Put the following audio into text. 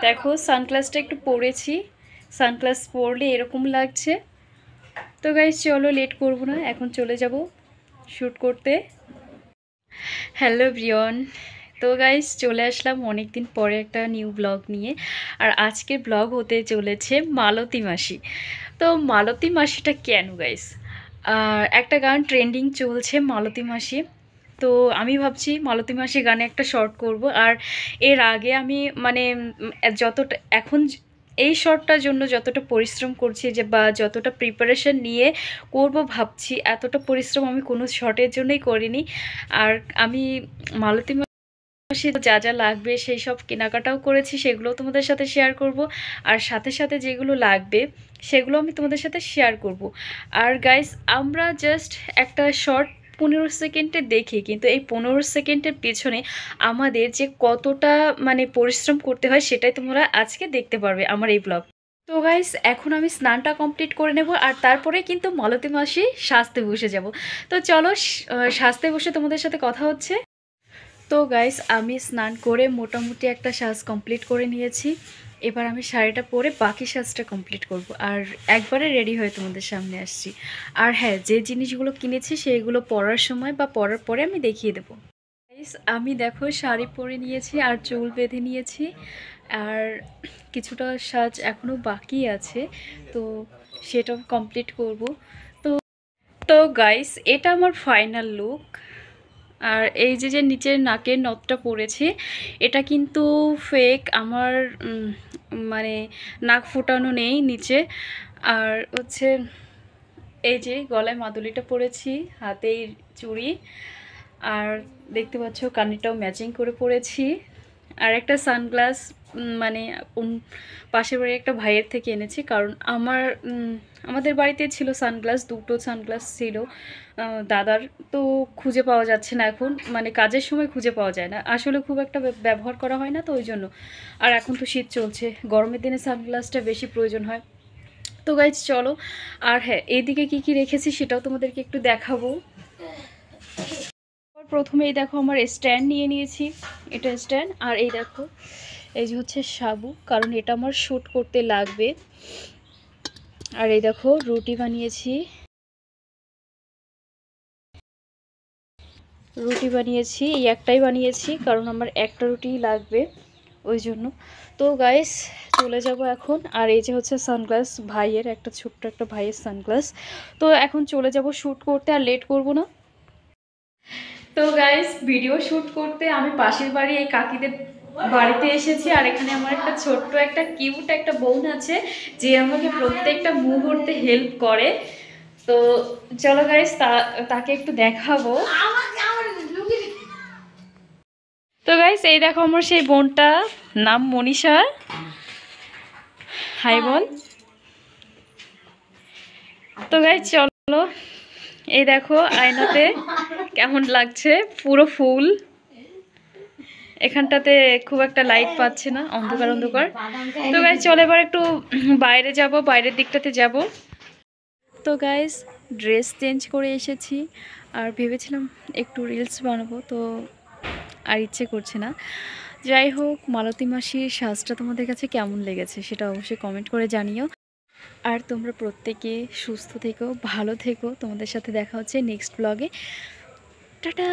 দেখো সানগ্লাসটা একটু পরেছি, সানগ্লাস পরলে এরকম লাগছে। তো গাইস চলো লেট করব না, এখন চলে যাব শ্যুট করতে। Hello Brian. তো গাইস চলে আসলাম অনেক দিন পরে একটা নিউ ব্লগ নিয়ে। আর আজকের ব্লগ হতে চলেছে মালতী মাসি। তো মালতী মাসিটা কেন গাইস? আর একটা গান ট্রেন্ডিং চলছে মালতী মাসি। তো আমি ভাবছি মালতী মাসি গানে একটা শর্ট করব। আর এর আগে আমি মানে যতটা এখন এই শর্টটার জন্য যতটা পরিশ্রম করছি যে বা যতটা প্রিপারেশন নিয়ে করব ভাবছি, এতটা পরিশ্রম আমি কোনো শর্টের জন্যই করিনি। আর আমি মালতী মাসি যা যা লাগবে সেই সব কেনাকাটাও করেছি, সেগুলো তোমাদের সাথে শেয়ার করব। আর সাথে সাথে যেগুলো লাগবে সেগুলো আমি তোমাদের সাথে শেয়ার করব। আর গাইস আমরা জাস্ট একটা শর্ট 15 সেকেন্ডে দেখি, কিন্তু এই 15 সেকেন্ডের পেছনে আমাদের যে কতটা মানে পরিশ্রম করতে হয় সেটাই তোমরা আজকে দেখতে পারবে আমার এই ব্লগ। তো গাইস এখন আমি স্নানটা কমপ্লিট করে নেব, আর তারপরে কিন্তু মালতী মাসি সাজতে বসে যাব। তো চলো সাজতে বসে তোমাদের সাথে কথা হচ্ছে। তো গাইস আমি স্নান করে মোটামুটি একটা সাজ কমপ্লিট করে নিয়েছি। এবার আমি শাড়িটা পরে বাকি সাজটা কমপ্লিট করব, আর একবারে রেডি হয়ে তোমাদের সামনে আসছি। আর হ্যাঁ, যে জিনিসগুলো কিনেছি সেগুলো পরার সময় বা পরার পরে আমি দেখিয়ে দেবো। গাইস আমি দেখো শাড়ি পরে নিয়েছি আর চুল বেঁধে নিয়েছি, আর কিছুটা সাজ এখনও বাকি আছে, তো সেটাও কমপ্লিট করব। তো তো গাইস এটা আমার ফাইনাল লুক। আর এই যে যে নিচের নাকের নথটা পড়েছে এটা কিন্তু ফেক, আমার মানে নাক ফোটানো নেই নিচে। আর হচ্ছে এই যে গলায় মাদুলিটা পরেছি, হাতেই চুড়ি, আর দেখতে পাচ্ছ কানেরটাও ম্যাচিং করে পরেছি। আর একটা সানগ্লাস মানে পাশের বাড়ির একটা ভাইয়ের থেকে এনেছি, কারণ আমাদের বাড়িতে ছিল সানগ্লাস, দুটো সানগ্লাস ছিল দাদার। তো খুঁজে পাওয়া যাচ্ছে না এখন, মানে কাজের সময় খুঁজে পাওয়া যায় না, আসলে খুব একটা ব্যবহার করা হয় না, তো ওই জন্য। আর এখন তো শীত চলছে, গরমের দিনে সানগ্লাসটা বেশি প্রয়োজন হয়। তো গাইজ চলো, আর হ্যাঁ এইদিকে কি কি রেখেছি সেটাও তোমাদেরকে একটু দেখাবো। প্রথমে এই দেখো আমার স্ট্যান্ড নিয়ে নিয়েছি, এটা স্ট্যান্ড। আর এই দেখো এই যে হচ্ছে সাবু, কারণ এটা আমার শ্যুট করতে লাগবে। আর এই দেখো রুটি বানিয়েছি, এই একটাই বানিয়েছি কারণ আমার একটা রুটিই লাগবে ওই জন্য। তো গাইস চলে যাব এখন। আর এই যে হচ্ছে সানগ্লাস, ভাইয়ের একটা ছোট্ট একটা ভাইয়ের সানগ্লাস। তো এখন চলে যাব শ্যুট করতে, আর লেট করব না। তো গাইস ভিডিও শ্যুট করতে আমি পাশের বাড়ি এই কাকিদের বাড়িতে এসেছি। আর এখানে আমার একটা ছোট্ট একটা কিউট একটা বোন আছে যে আমাকে প্রত্যেকটা মুহূর্তে হেল্প করে। তো চলো গাইস তাকে একটু দেখাবো। তো গাইস এই দেখো আমার সেই বোনটা, নাম মনীষা। হাই বোন। তো গাইস চলো, এই দেখো আয়নাতে কেমন লাগছে, পুরো ফুল। এখানটাতে খুব একটা লাইট পাচ্ছে না, অন্ধকার অন্ধকার। তো গাইস চলো এবার একটু বাইরে যাব, বাইরের দিকটাতে যাব। তো গাইস ড্রেস চেঞ্জ করে এসেছি, আর ভেবেছিলাম একটু রিলস বানাবো, তো আর ইচ্ছে করছে না। যাই হোক, মালতী মাসির সাজটা তোমাদের কাছে কেমন লেগেছে সেটা অবশ্যই কমেন্ট করে জানিও। আর তোমরা প্রত্যেকে সুস্থ থেকো, ভালো থেকো। তোমাদের সাথে দেখা হচ্ছে নেক্সট ব্লগে। টাটা।